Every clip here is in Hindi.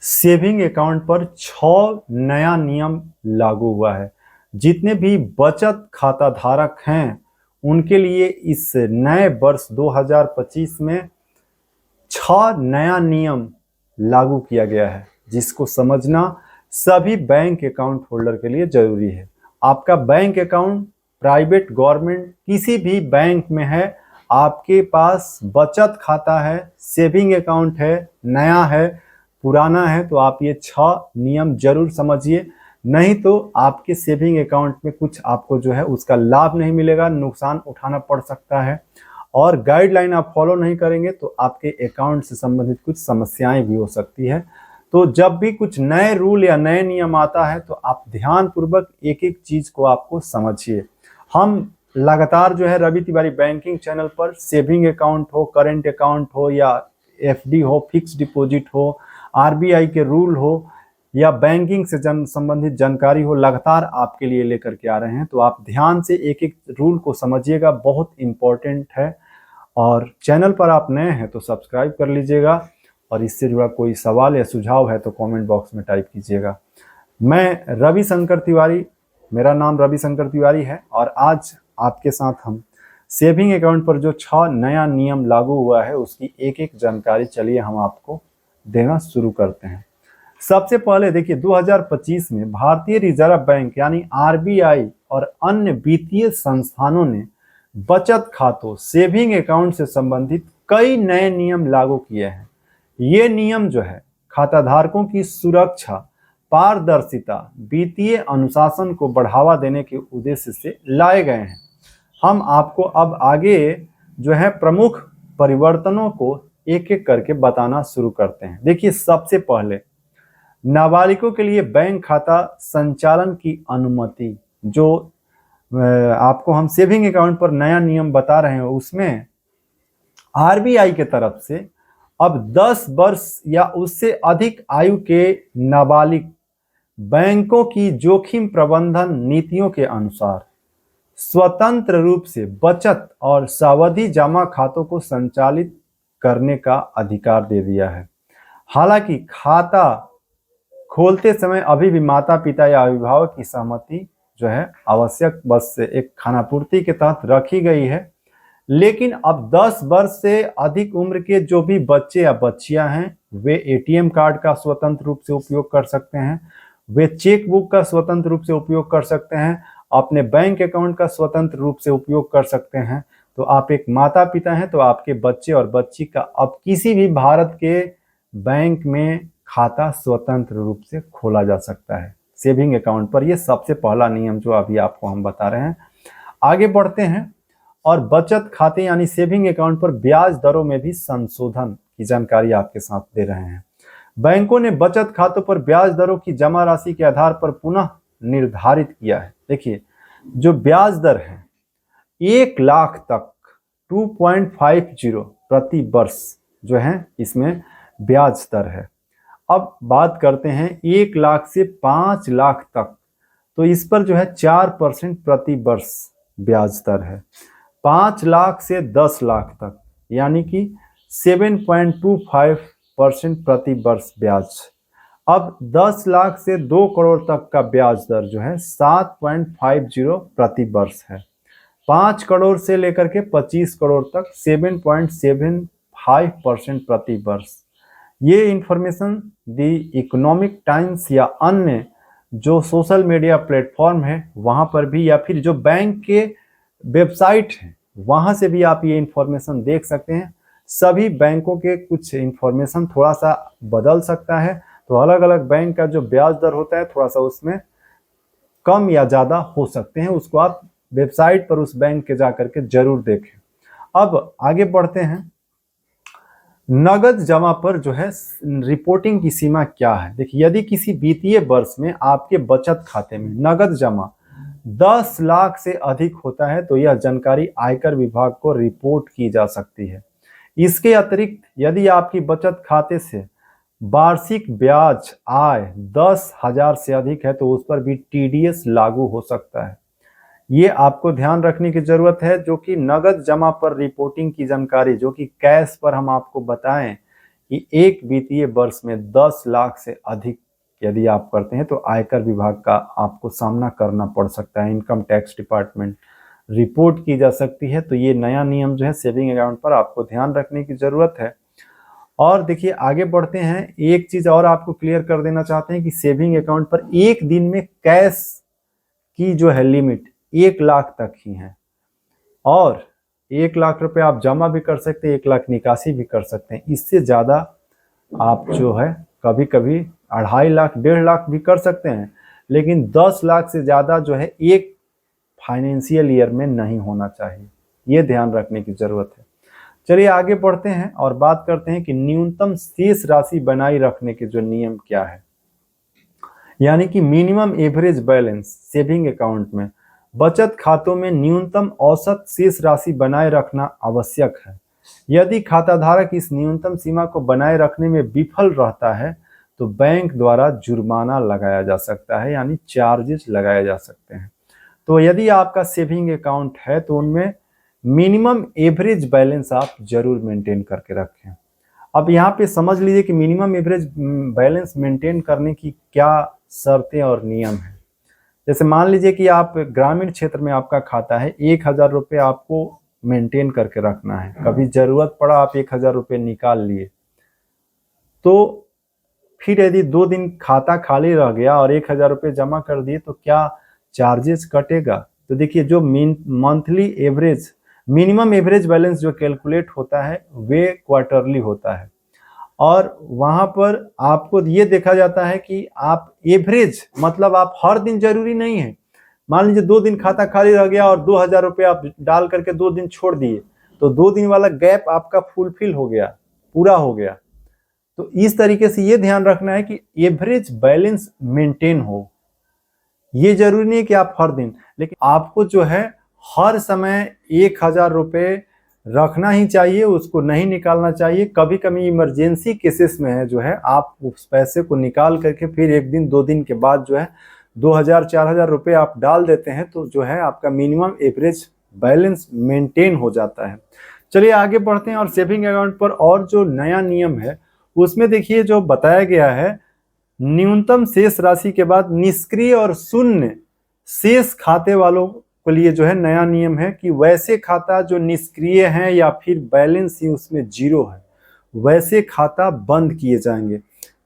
सेविंग अकाउंट पर 6 नया नियम लागू हुआ है। जितने भी बचत खाता धारक हैं उनके लिए इस नए वर्ष 2025 में 6 नया नियम लागू किया गया है, जिसको समझना सभी बैंक अकाउंट होल्डर के लिए जरूरी है। आपका बैंक अकाउंट प्राइवेट, गवर्नमेंट किसी भी बैंक में है, आपके पास बचत खाता है, सेविंग अकाउंट है, नया है, पुराना है, तो आप ये 6 नियम जरूर समझिए। नहीं तो आपके सेविंग अकाउंट में कुछ आपको जो है उसका लाभ नहीं मिलेगा, नुकसान उठाना पड़ सकता है। और गाइडलाइन आप फॉलो नहीं करेंगे तो आपके अकाउंट से संबंधित कुछ समस्याएं भी हो सकती है। तो जब भी कुछ नए रूल या नए नियम आता है तो आप ध्यानपूर्वक एक एक चीज को आपको समझिए। हम लगातार जो है रवि तिवारी बैंकिंग चैनल पर सेविंग अकाउंट हो, करेंट अकाउंट हो या एफडी हो, फिक्स डिपॉजिट हो, आरबीआई के रूल हो या बैंकिंग से संबंधित जानकारी हो, लगातार आपके लिए लेकर के आ रहे हैं। तो आप ध्यान से एक एक रूल को समझिएगा, बहुत इंपॉर्टेंट है। और चैनल पर आप नए हैं तो सब्सक्राइब कर लीजिएगा, और इससे जुड़ा कोई सवाल या सुझाव है तो कमेंट बॉक्स में टाइप कीजिएगा। मैं रविशंकर तिवारी, मेरा नाम रविशंकर तिवारी है, और आज आपके साथ हम सेविंग अकाउंट पर जो 6 नया नियम लागू हुआ है उसकी एक एक जानकारी चलिए हम आपको देना शुरू करते हैं। सबसे पहले देखिए, 2025 में भारतीय रिजर्व बैंक यानी आरबीआई और अन्य वित्तीय संस्थानों ने बचत खातों, सेविंग अकाउंट से संबंधित कई नए नियम लागू किए हैं। ये नियम जो है खाता धारकों की सुरक्षा, पारदर्शिता, वित्तीय अनुशासन को बढ़ावा देने के उद्देश्य से लाए गए हैं। हम आपको अब आगे जो है प्रमुख परिवर्तनों को एक एक करके बताना शुरू करते हैं। देखिए, सबसे पहले नाबालिगों के लिए बैंक खाता संचालन की अनुमति, जो आपको हम सेविंग अकाउंट पर नया नियम बता रहे हैं, उसमें आरबीआई के तरफ से अब 10 वर्ष या उससे अधिक आयु के नाबालिग बैंकों की जोखिम प्रबंधन नीतियों के अनुसार स्वतंत्र रूप से बचत और सावधि जमा खातों को संचालित करने का अधिकार दे दिया है। हालांकि खाता खोलते समय अभी भी माता पिता या अभिभावक की सहमति जो है आवश्यक बस एक खानापूर्ति के तहत रखी गई है। लेकिन अब 10 वर्ष से अधिक उम्र के जो भी बच्चे या बच्चियां हैं वे एटीएम कार्ड का स्वतंत्र रूप से उपयोग कर सकते हैं, वे चेक बुक का स्वतंत्र रूप से उपयोग कर सकते हैं, अपने बैंक अकाउंट का स्वतंत्र रूप से उपयोग कर सकते हैं। तो आप एक माता पिता हैं तो आपके बच्चे और बच्ची का अब किसी भी भारत के बैंक में खाता स्वतंत्र रूप से खोला जा सकता है सेविंग अकाउंट पर। यह सबसे पहला नियम जो अभी आपको हम बता रहे हैं। आगे बढ़ते हैं और बचत खाते यानी सेविंग अकाउंट पर ब्याज दरों में भी संशोधन की जानकारी आपके साथ दे रहे हैं। बैंकों ने बचत खातों पर ब्याज दरों की जमा राशि के आधार पर पुनः निर्धारित किया है। देखिए, जो ब्याज दर है 1 लाख तक 2.50 प्रति वर्ष जो है इसमें ब्याज दर है। अब बात करते हैं 1 लाख से 5 लाख तक, तो इस पर जो है 4% प्रति वर्ष ब्याज दर है। 5 लाख से 10 लाख तक यानी कि 7.25% प्रति वर्ष ब्याज। अब 10 लाख से 2 करोड़ तक का ब्याज दर जो है 7.50 प्रति वर्ष है। 5 करोड़ से लेकर के 25 करोड़ तक 7.75% प्रति वर्ष। ये इंफॉर्मेशन दी इकोनॉमिक टाइम्स या अन्य जो सोशल मीडिया प्लेटफॉर्म है वहां पर भी, या फिर जो बैंक के वेबसाइट है वहां से भी आप ये इंफॉर्मेशन देख सकते हैं। सभी बैंकों के कुछ इंफॉर्मेशन थोड़ा सा बदल सकता है, तो अलग अलग बैंक का जो ब्याज दर होता है थोड़ा सा उसमें कम या ज़्यादा हो सकते हैं। उसको आप वेबसाइट पर उस बैंक के जाकर के जरूर देखें। अब आगे बढ़ते हैं। नगद जमा पर जो है रिपोर्टिंग की सीमा क्या है। देखिए, यदि किसी वित्तीय वर्ष में आपके बचत खाते में नगद जमा 10 लाख से अधिक होता है तो यह जानकारी आयकर विभाग को रिपोर्ट की जा सकती है। इसके अतिरिक्त यदि आपकी बचत खाते से वार्षिक ब्याज आय 10,000 से अधिक है तो उस पर भी टीडीएस लागू हो सकता है। ये आपको ध्यान रखने की जरूरत है, जो कि नगद जमा पर रिपोर्टिंग की जानकारी जो कि कैश पर हम आपको बताएं, कि एक वित्तीय वर्ष में 10 लाख से अधिक यदि आप करते हैं तो आयकर विभाग का आपको सामना करना पड़ सकता है, इनकम टैक्स डिपार्टमेंट रिपोर्ट की जा सकती है। तो ये नया नियम जो है सेविंग अकाउंट पर आपको ध्यान रखने की जरूरत है। और देखिए आगे बढ़ते हैं, एक चीज और आपको क्लियर कर देना चाहते हैं कि सेविंग अकाउंट पर एक दिन में कैश की जो है लिमिट 1 लाख तक ही है, और 1 लाख रुपए आप जमा भी कर सकते हैं, 1 लाख निकासी भी कर सकते हैं। इससे ज्यादा आप जो है कभी कभी 2.5 लाख 1.5 लाख भी कर सकते हैं, लेकिन 10 लाख से ज्यादा जो है एक फाइनेंशियल ईयर में नहीं होना चाहिए, ये ध्यान रखने की जरूरत है। चलिए आगे बढ़ते हैं और बात करते हैं कि न्यूनतम शेष राशि बनाए रखने के जो नियम क्या है, यानी कि minimum average balance saving account में। बचत खातों में न्यूनतम औसत शेष राशि बनाए रखना आवश्यक है। यदि खाताधारक इस न्यूनतम सीमा को बनाए रखने में विफल रहता है तो बैंक द्वारा जुर्माना लगाया जा सकता है, यानी चार्जेस लगाए जा सकते हैं। तो यदि आपका सेविंग अकाउंट है तो उनमें मिनिमम एवरेज बैलेंस आप जरूर मेंटेन करके रखें। अब यहाँ पे समझ लीजिए कि मिनिमम एवरेज बैलेंस मेंटेन करने की क्या शर्तें और नियम है। जैसे मान लीजिए कि आप ग्रामीण क्षेत्र में आपका खाता है, 1,000 रुपये आपको मेंटेन करके रखना है, कभी जरूरत पड़ा आप 1,000 रुपये निकाल लिए, तो फिर यदि 2 दिन खाता खाली रह गया और 1,000 रुपये जमा कर दिए तो क्या चार्जेस कटेगा? तो देखिए जो monthly average minimum average balance जो कैलकुलेट होता है वे क्वार्टरली होता है, और वहां पर आपको ये देखा जाता है कि आप एवरेज मतलब आप हर दिन जरूरी नहीं है, मान लीजिए 2 दिन खाता खाली रह गया और 2,000 रुपये आप डाल करके 2 दिन छोड़ दिए, तो 2 दिन वाला गैप आपका फुलफिल हो गया, पूरा हो गया। तो इस तरीके से ये ध्यान रखना है कि एवरेज बैलेंस मेंटेन हो। ये जरूरी नहीं है कि आप हर दिन, लेकिन आपको जो है हर समय 1,000 रुपये रखना ही चाहिए, उसको नहीं निकालना चाहिए। कभी कभी इमरजेंसी केसेस में है जो है आप उस पैसे को निकाल करके फिर 1 दिन 2 दिन के बाद जो है 2,000-4,000 रुपये आप डाल देते हैं, तो जो है आपका मिनिमम एवरेज बैलेंस मेंटेन हो जाता है। चलिए आगे बढ़ते हैं और सेविंग अकाउंट पर और जो नया नियम है उसमें देखिए जो बताया गया है, न्यूनतम शेष राशि के बाद निष्क्रिय और शून्य शेष खाते वालों के लिए जो है नया नियम है कि वैसे खाता जो निष्क्रिय हैं या फिर बैलेंस ही उसमें जीरो है, वैसे खाता बंद किए जाएंगे।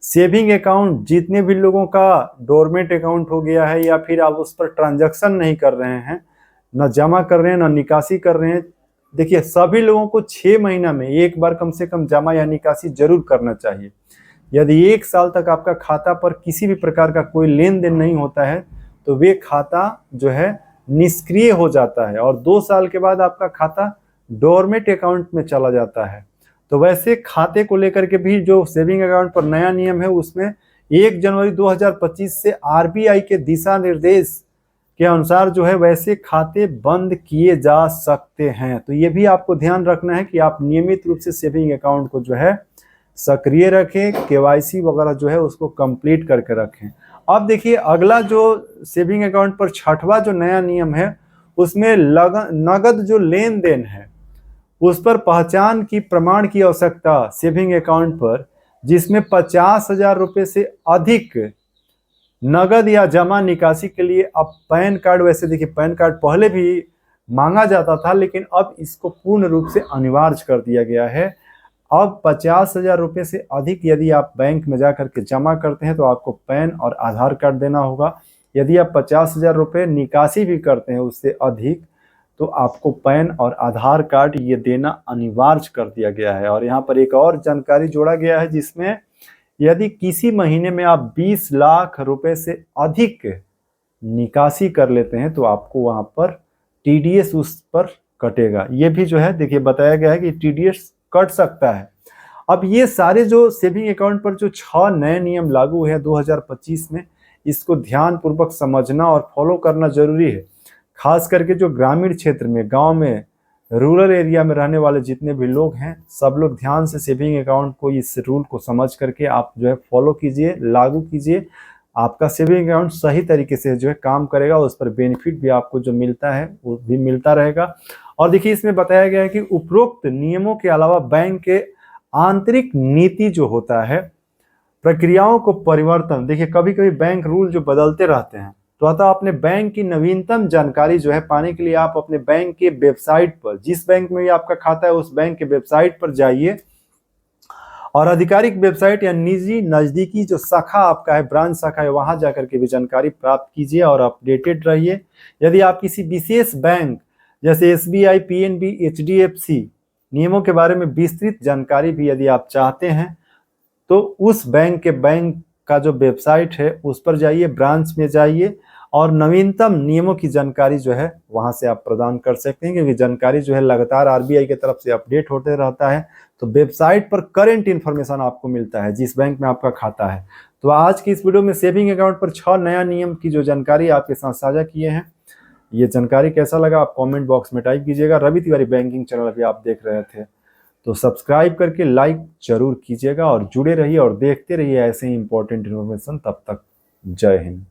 सेविंग अकाउंट जितने भी लोगों का डोरमेंट अकाउंट हो गया है या फिर आप उस पर ट्रांजैक्शन नहीं कर रहे हैं, न जमा कर रहे हैं न निकासी कर रहे हैं, देखिए सभी लोगों को 6 महीना में एक बार कम से कम जमा या निकासी जरूर करना चाहिए। यदि 1 साल तक आपका खाता पर किसी भी प्रकार का कोई लेन देन नहीं होता है तो वे खाता जो है निष्क्रिय हो जाता है, और 2 साल के बाद आपका खाता डोरमेंट अकाउंट में चला जाता है। तो वैसे खाते को लेकर के भी जो सेविंग अकाउंट पर नया नियम है उसमें 1 जनवरी 2025 से आरबीआई के दिशा निर्देश के अनुसार जो है वैसे खाते बंद किए जा सकते हैं। तो ये भी आपको ध्यान रखना है कि आप नियमित रूप से सेविंग अकाउंट को जो है सक्रिय रखें, केवाईसी वगैरह जो है उसको कंप्लीट करके रखें। अब देखिए अगला जो सेविंग अकाउंट पर 6वां जो नया नियम है उसमें नगद जो लेन देन है उस पर पहचान की प्रमाण की आवश्यकता सेविंग अकाउंट पर, जिसमें 50,000 रुपये से अधिक नगद या जमा निकासी के लिए अब पैन कार्ड, वैसे देखिए पैन कार्ड पहले भी मांगा जाता था लेकिन अब इसको पूर्ण रूप से अनिवार्य कर दिया गया है। अब 50,000 रुपये से अधिक यदि आप बैंक में जा करके जमा करते हैं तो आपको पैन और आधार कार्ड देना होगा। यदि आप 50,000 रुपये निकासी भी करते हैं उससे अधिक तो आपको पैन और आधार कार्ड ये देना अनिवार्य कर दिया गया है। और यहाँ पर एक और जानकारी जोड़ा गया है जिसमें यदि किसी महीने में आप 20 लाख रुपए से अधिक निकासी कर लेते हैं तो आपको वहां पर टीडीएस उस पर कटेगा। ये भी जो है देखिए बताया गया है कि टीडीएस कट सकता है। अब ये सारे जो सेविंग अकाउंट पर जो 6 नए नियम लागू है 2025 में, इसको ध्यान पूर्वक समझना और फॉलो करना जरूरी है। खास करके जो ग्रामीण क्षेत्र में, गांव में, रूरल एरिया में रहने वाले जितने भी लोग हैं सब लोग ध्यान से सेविंग अकाउंट को, इस रूल को समझ करके आप जो है फॉलो कीजिए, लागू कीजिए। आपका सेविंग अकाउंट सही तरीके से जो है काम करेगा, उस पर बेनिफिट भी आपको जो मिलता है वो भी मिलता रहेगा। और देखिए इसमें बताया गया है कि उपरोक्त नियमों के अलावा बैंक के आंतरिक नीति जो होता है, प्रक्रियाओं को परिवर्तन, देखिए कभी कभी बैंक रूल जो बदलते रहते हैं, तो अतः अपने बैंक की नवीनतम जानकारी जो है पाने के लिए आप अपने बैंक के वेबसाइट पर, जिस बैंक में भी आपका खाता है उस बैंक के वेबसाइट पर जाइए और आधिकारिक वेबसाइट या निजी नज़दीकी जो शाखा आपका है, ब्रांच शाखा है, वहां जाकर के भी जानकारी प्राप्त कीजिए और अपडेटेड रहिए। यदि आप किसी विशेष बैंक जैसे SBI, PNB, HDFC नियमों के बारे में विस्तृत जानकारी भी यदि आप चाहते हैं तो उस बैंक का जो वेबसाइट है उस पर जाइए, ब्रांच में जाइए और नवीनतम नियमों की जानकारी जो है वहां से आप प्रदान कर सकते हैं, क्योंकि जानकारी जो है लगातार RBI की तरफ से अपडेट होते रहता है। तो वेबसाइट पर करंट इन्फॉर्मेशन आपको मिलता है जिस बैंक में आपका खाता है। तो आज की इस वीडियो में सेविंग अकाउंट पर 6 नया नियम की जो जानकारी आपके साथ साझा किए हैं, ये जानकारी कैसा लगा आप कमेंट बॉक्स में टाइप कीजिएगा। रवि तिवारी बैंकिंग चैनल भी आप देख रहे थे तो सब्सक्राइब करके लाइक जरूर कीजिएगा और जुड़े रहिए और देखते रहिए ऐसे ही इंपॉर्टेंट इन्फॉर्मेशन। तब तक जय हिंद।